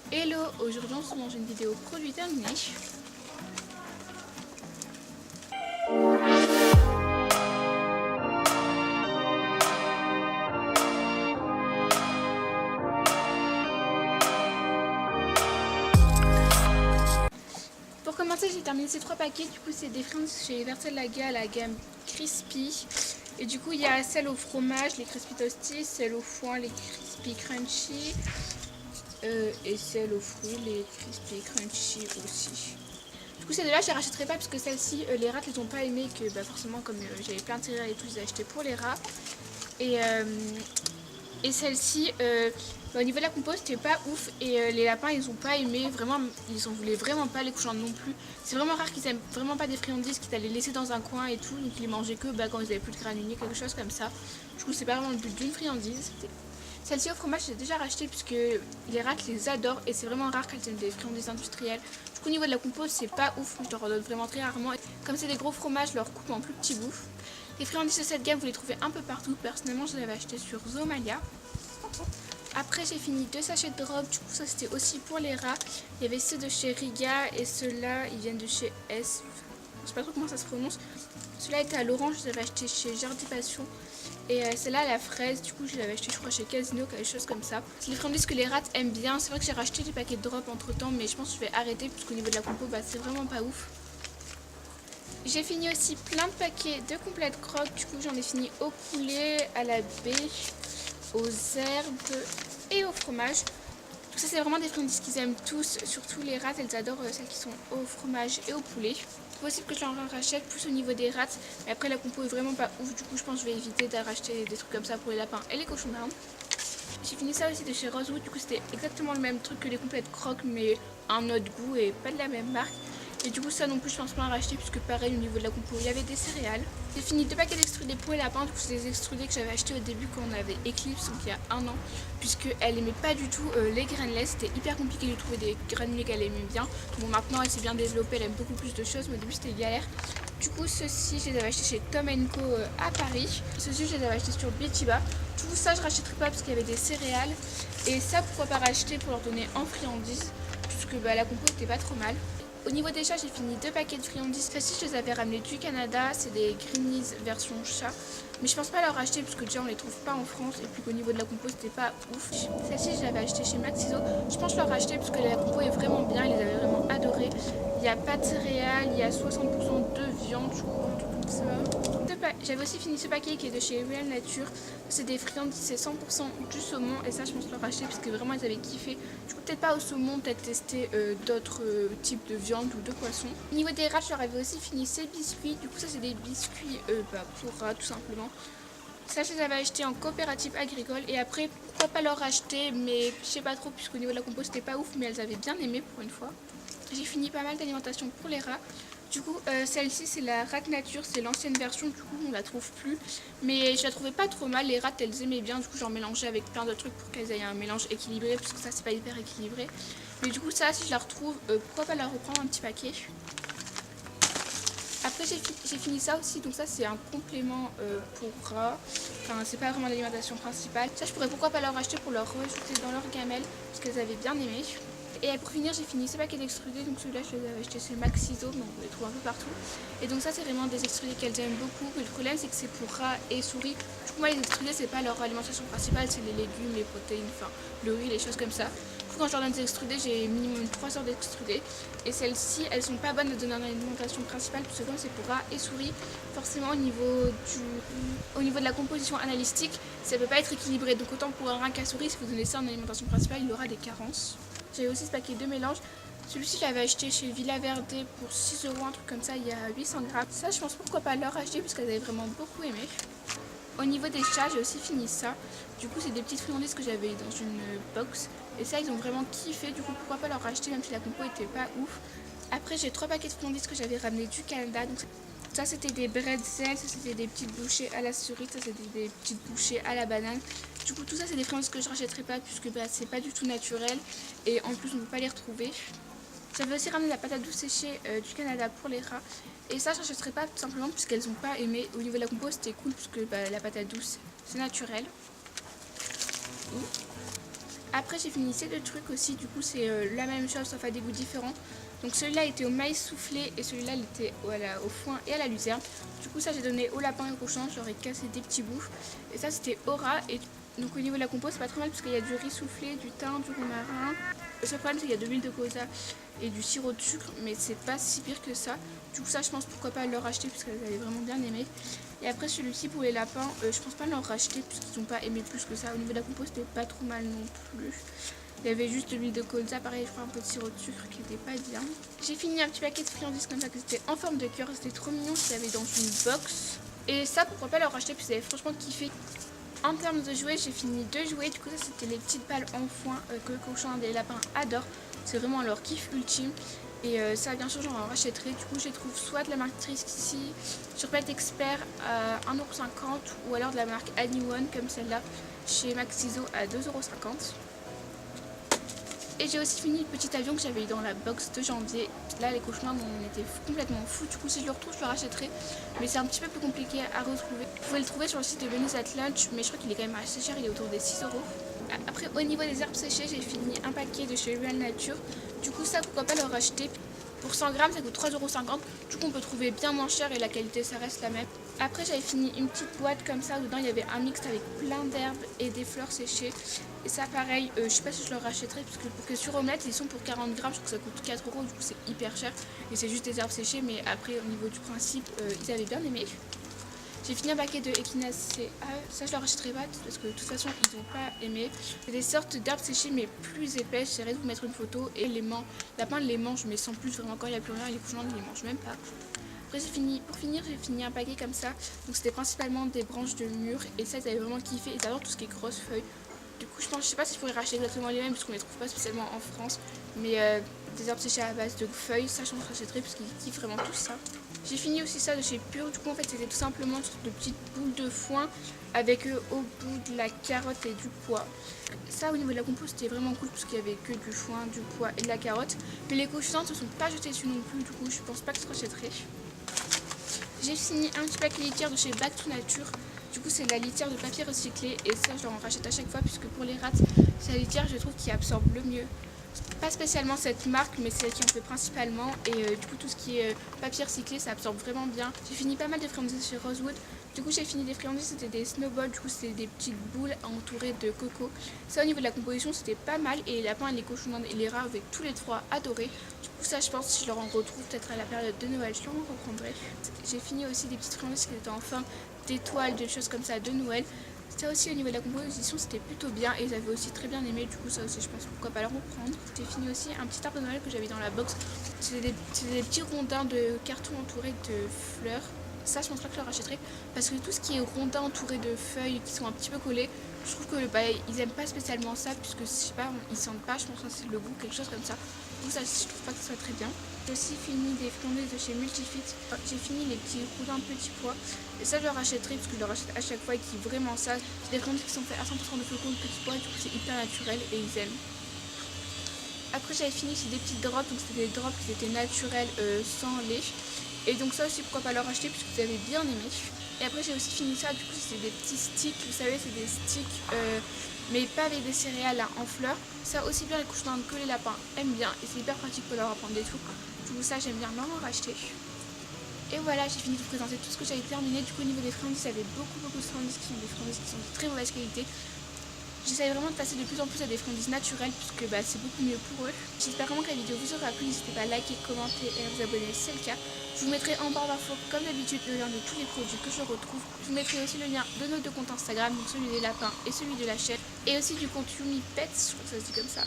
Hello, aujourd'hui on se mange une vidéo produit terminée. Pour commencer, j'ai terminé ces 3 paquets. Du coup, c'est des friandises chez Vertelaga, la gamme Crispy. Et du coup, il y a celle au fromage, les Crispy Toasties, celle au foin, les Crispy Crunchy. Et celle aux fruits, les Crispy Crunchy aussi. Du coup, celles-là, je les rachèterai pas parce que celles-ci, les rats, les ont pas aimées. Que forcément, comme j'avais plein de céréales et tout, je les ai achetées pour les rats. Et celle-ci, au niveau de la compost, c'était pas ouf. Et les lapins, ils ont pas aimé. Vraiment, ils en voulaient vraiment pas, les cochons non plus. C'est vraiment rare qu'ils aiment vraiment pas des friandises, qu'ils allaient laisser dans un coin et tout. Donc ils les mangeaient que quand ils avaient plus de granulés, quelque chose comme ça. Du coup, c'est pas vraiment le but d'une friandise. Celle-ci au fromage, j'ai déjà racheté puisque les rats les adorent. Et c'est vraiment rare qu'elles aiment des friandises industrielles. Du coup, au niveau de la compost, c'est pas ouf. Je leur redonne vraiment très rarement. Comme c'est des gros fromages, je leur coupe en plus petits bouts. Les friandises de cette gamme, vous les trouvez un peu partout. Personnellement, je les avais achetées sur Zoomalia. Après, j'ai fini 2 sachets de drop. Du coup, ça c'était aussi pour les rats. Il y avait ceux de chez Riga et ceux-là, ils viennent de chez S. Je sais pas trop comment ça se prononce. Celui-là était à l'orange, je l'avais acheté chez Jardi Passion. Et celle-là, à la fraise, du coup, je l'avais acheté, je crois, chez Casino, quelque chose comme ça. C'est les friandises que les rats aiment bien. C'est vrai que j'ai racheté des paquets de drop entre temps, mais je pense que je vais arrêter parce qu'au niveau de la compo, c'est vraiment pas ouf. J'ai fini aussi plein de paquets de complètes croques. Du coup, j'en ai fini au poulet, à la baie, aux herbes et au fromage. Tout ça, c'est vraiment des friandises qu'ils aiment tous, surtout les rats. Elles adorent celles qui sont au fromage et au poulet. C'est possible que je leur rachète plus au niveau des rats, mais après la compo est vraiment pas ouf. Du coup, je pense que je vais éviter de racheter des trucs comme ça pour les lapins et les cochons d'Inde. J'ai fini ça aussi de chez Rosewood. Du coup, c'était exactement le même truc que les complètes croques, mais un autre goût et pas de la même marque. Et du coup, ça non plus, je pense pas en racheter, puisque pareil, au niveau de la compo, il y avait des céréales. J'ai fini 2 paquets d'extrudés pour les lapins. Du coup, c'est des extrudés que j'avais achetés au début quand on avait Eclipse, donc il y a 1 an, puisqu'elle aimait pas du tout les granulés. C'était hyper compliqué de trouver des granulés qu'elle aimait bien. Bon, maintenant, elle s'est bien développée, elle aime beaucoup plus de choses, mais au début, c'était galère. Du coup, ceux-ci, je les avais achetés chez Tom Co à Paris. Ceux-ci, je les avais achetés sur Betiba. Tout ça, je rachèterai pas parce qu'il y avait des céréales. Et ça, pourquoi pas racheter pour leur donner en friandises, puisque la compo était pas trop mal. Au niveau des chats, j'ai fini 2 paquets de friandises. Celles-ci, je les avais ramenées du Canada. C'est des Greenies version chat. Mais je pense pas leur racheter parce que déjà on les trouve pas en France. Et puis qu'au niveau de la compo, c'était pas ouf. Celle-ci, je l'avais achetée chez Maxiso. Je pense leur racheter parce que la compo est vraiment bien. Ils les avaient vraiment adoré. Il n'y a pas de céréales. Il y a 60% de viande, je crois, un truc comme ça. J'avais aussi fini ce paquet qui est de chez Real Nature. C'est des friandises, c'est 100% du saumon. Et ça, je pense leur racheter parce que vraiment ils avaient kiffé. Du coup, peut-être pas au saumon, peut-être tester d'autres types de viande ou de poisson. Au niveau des rats, je leur avais aussi fini ces biscuits. Du coup, ça, c'est des biscuits pour rats, tout simplement. Ça, je les avais achetés en coopérative agricole. Et après, pourquoi pas leur acheter, mais je sais pas trop, puisqu'au niveau de la compo, c'était pas ouf, mais elles avaient bien aimé pour une fois. J'ai fini pas mal d'alimentation pour les rats. Du coup, celle-ci, c'est la Rat Nature, c'est l'ancienne version, du coup, on la trouve plus. Mais je la trouvais pas trop mal, les rats, elles aimaient bien, du coup, j'en mélangeais avec plein d'autres trucs pour qu'elles aient un mélange équilibré, parce que ça, c'est pas hyper équilibré. Mais du coup, ça, si je la retrouve, pourquoi pas la reprendre un petit paquet. Après, j'ai fini ça aussi, donc ça, c'est un complément pour rats. Enfin, c'est pas vraiment l'alimentation principale. Ça, je pourrais pourquoi pas leur acheter pour leur rajouter dans leur gamelle, parce qu'elles avaient bien aimé. Et pour finir, j'ai fini ces paquets d'extrudés. Donc celui-là, je les avais achetés chez Maxiso, donc on les trouve un peu partout. Et donc ça, c'est vraiment des extrudés qu'elles aiment beaucoup. Mais le problème, c'est que c'est pour rats et souris. Du coup, moi, les extrudés, c'est pas leur alimentation principale, c'est les légumes, les protéines, enfin le riz, les choses comme ça. Du coup, quand je leur donne des extrudés, j'ai minimum 3 sortes d'extrudés. Et celles-ci, elles sont pas bonnes à donner en alimentation principale, puisque comme c'est pour rats et souris, forcément au niveau de la composition analytique, ça peut pas être équilibré. Donc autant pour un rat qu'à souris, si vous donnez ça en alimentation principale, il aura des carences. J'avais aussi ce paquet de mélange. Celui-ci, je l'avais acheté chez Villa Verde pour 6 €, un truc comme ça, il y a 800 grammes. Ça, je pense pourquoi pas leur acheter, parce qu'elles avaient vraiment beaucoup aimé. Au niveau des chats, j'ai aussi fini ça. Du coup, c'est des petites friandises que j'avais dans une box. Et ça, ils ont vraiment kiffé. Du coup, pourquoi pas leur acheter, même si la compo était pas ouf. Après, j'ai 3 paquets de friandises que j'avais ramenés du Canada. Donc, ça, c'était des bretzels, ça, c'était des petites bouchées à la cerise, ça, c'était des petites bouchées à la banane. Du coup, tout ça, c'est des friandises que je rachèterai pas, puisque c'est pas du tout naturel. Et en plus, on ne peut pas les retrouver. J'avais aussi ramené la patate douce séchée du Canada pour les rats. Et ça, je n'achèterai pas tout simplement puisqu'elles n'ont pas aimé. Au niveau de la compo, c'était cool puisque la patate douce, c'est naturel. Après j'ai fini ces deux trucs aussi, du coup c'est la même chose sauf à des goûts différents. Donc celui-là était au maïs soufflé et celui-là il était voilà, au foin et à la luzerne. Du coup ça j'ai donné au lapin et au cochon, j'aurais cassé des petits bouts. Et ça c'était au rat. Et donc au niveau de la compo c'est pas trop mal parce qu'il y a du riz soufflé, du thym, du romarin. Le seul problème c'est qu'il y a de l'huile de colza et du sirop de sucre, mais c'est pas si pire que ça. Du coup ça je pense pourquoi pas leur acheter puisqu'elles avaient vraiment bien aimé. Et après celui-ci pour les lapins, je pense pas leur racheter puisqu'ils n'ont pas aimé plus que ça. Au niveau de la compo c'était pas trop mal non plus. Il y avait juste de l'huile de colza, pareil je crois un peu de sirop de sucre qui était pas bien. J'ai fini un petit paquet de friandises comme ça que c'était en forme de cœur, c'était trop mignon, qu'il y avait dans une box. Et ça pourquoi pas leur racheter puisqu'ils avaient franchement kiffé. En termes de jouets, j'ai fini 2 jouets. Du coup, ça c'était les petites balles en foin que le cochon et les lapins adorent. C'est vraiment leur kiff ultime. Et ça, bien sûr, j'en rachèterai. Du coup, je les trouve soit de la marque Trisky sur Pet Expert à 1,50 € ou alors de la marque Anyone comme celle-là chez Maxiso à 2,50 €. Et j'ai aussi fini le petit avion que j'avais eu dans la box de janvier. Là, les cauchemars on était complètement fous. Du coup, si je le retrouve, je le rachèterai. Mais c'est un petit peu plus compliqué à retrouver. Vous pouvez le trouver sur le site de Venus at Lunch, mais je crois qu'il est quand même assez cher. Il est autour des 6 €. Après, au niveau des herbes séchées, j'ai fini un paquet de chez Real Nature. Du coup, ça, pourquoi pas le racheter. Pour 100 grammes, ça coûte 3,50 €. Du coup, on peut trouver bien moins cher et la qualité, ça reste la même. Après, j'avais fini une petite boîte comme ça. Dedans, il y avait un mix avec plein d'herbes et des fleurs séchées. Et ça, pareil, je sais pas si je le rachèterai parce que sur Omelette, ils sont pour 40 grammes. Je trouve que ça coûte 4 €. Du coup, c'est hyper cher. Et c'est juste des herbes séchées. Mais après, au niveau du principe, ils avaient bien aimé. J'ai fini un paquet de Echinacea. Ça, je le rachèterai pas parce que de toute façon, ils n'ont pas aimé. C'est des sortes d'herbes séchées mais plus épaisses. J'essaierai de vous mettre une photo. Et les lapins les mangent mais sans plus. Vraiment, quand il n'y a plus rien, les cochons ne les mangent même pas. Après, pour finir, j'ai fini un paquet comme ça. Donc, c'était principalement des branches de mûres. Et ça, ils avaient vraiment kiffé. Ils adorent tout ce qui est grosses feuilles. Du coup, je sais pas si je pourrais racheter exactement les mêmes parce qu'on les trouve pas spécialement en France. Mais des herbes séchées à base de feuilles, ça, je pense que je rachèterai parce qu'ils kiffent vraiment tout ça. J'ai fini aussi ça de chez Pure. Du coup, en fait, c'était tout simplement une sorte de petites boules de foin avec au bout de la carotte et du pois. Ça, au niveau de la compo, c'était vraiment cool parce qu'il y avait que du foin, du pois et de la carotte. Mais les cochons ne se sont pas jetés dessus non plus. Du coup, je pense pas que je rachèterai. J'ai fini un petit paquet litière de chez Back to Nature. Du coup, c'est de la litière de papier recyclé et ça, je leur en rachète à chaque fois puisque pour les rats, c'est la litière, je trouve, qui absorbe le mieux. Pas spécialement cette marque, mais c'est elle qui en fait principalement. Et du coup, tout ce qui est papier recyclé, ça absorbe vraiment bien. J'ai fini pas mal de friandises chez Rosewood. Du coup, j'ai fini des friandises, c'était des snowballs. Du coup, c'était des petites boules entourées de coco. Ça, au niveau de la composition, c'était pas mal. Et les lapins et les cochons et les rats avaient tous les trois adoré. Du coup, ça, je pense, si je leur en retrouve peut-être à la période de Noël, je leur en reprendrai. J'ai fini aussi des petites friandises qui étaient en forme d'étoiles, de choses comme ça de Noël. Ça aussi, au niveau de la composition, c'était plutôt bien et ils avaient aussi très bien aimé. Du coup, ça aussi, je pense pourquoi pas leur reprendre. J'ai fini aussi un petit arbre de Noël que j'avais dans la box. C'était des petits rondins de carton entourés de fleurs. Ça, je pense pas que je le rachèterai parce que tout ce qui est rondins entourés de feuilles qui sont un petit peu collées, je trouve que ils aiment pas spécialement ça puisque je sais pas, ils sentent pas, je pense que c'est le goût, quelque chose comme ça. Donc ça, je trouve pas que ce soit très bien. J'ai aussi fini des friandises de chez Multifit. J'ai fini les petits rondins petits pois. Et ça, je le rachèterai parce que je le rachète à chaque fois et qui vraiment ça. C'est des friandises qui sont faites à 100% de flocons de petits pois. Du coup, c'est hyper naturel et ils aiment. Après, j'avais fini aussi des petites drops. Donc, c'était des drops qui étaient naturels sans lait. Et donc, ça aussi, pourquoi pas leur acheter puisque vous avez bien aimé. Et après, j'ai aussi fini ça. Du coup, c'était des petits sticks. Vous savez, c'est des sticks. Mais pas avec des céréales là, en fleurs. Ça aussi bien les cochons d'Inde que les lapins aiment bien et c'est hyper pratique pour leur apprendre des trucs. Du coup ça j'aime bien leur en racheter. Et voilà, j'ai fini de vous présenter tout ce que j'avais terminé. Du coup au niveau des friandises, il y avait beaucoup de friandises qui sont des friandises qui sont de très mauvaise qualité. J'essaie vraiment de passer de plus en plus à des friandises naturelles puisque c'est beaucoup mieux pour eux. J'espère vraiment que la vidéo vous aura plu. N'hésitez pas à liker, commenter et à vous abonner si c'est le cas. Je vous mettrai en barre d'infos comme d'habitude le lien de tous les produits que je retrouve. Je vous mettrai aussi le lien de nos deux comptes Instagram, donc celui des lapins et celui de la chaîne. Et aussi du compte Yumi Pets, je crois que ça se dit comme ça.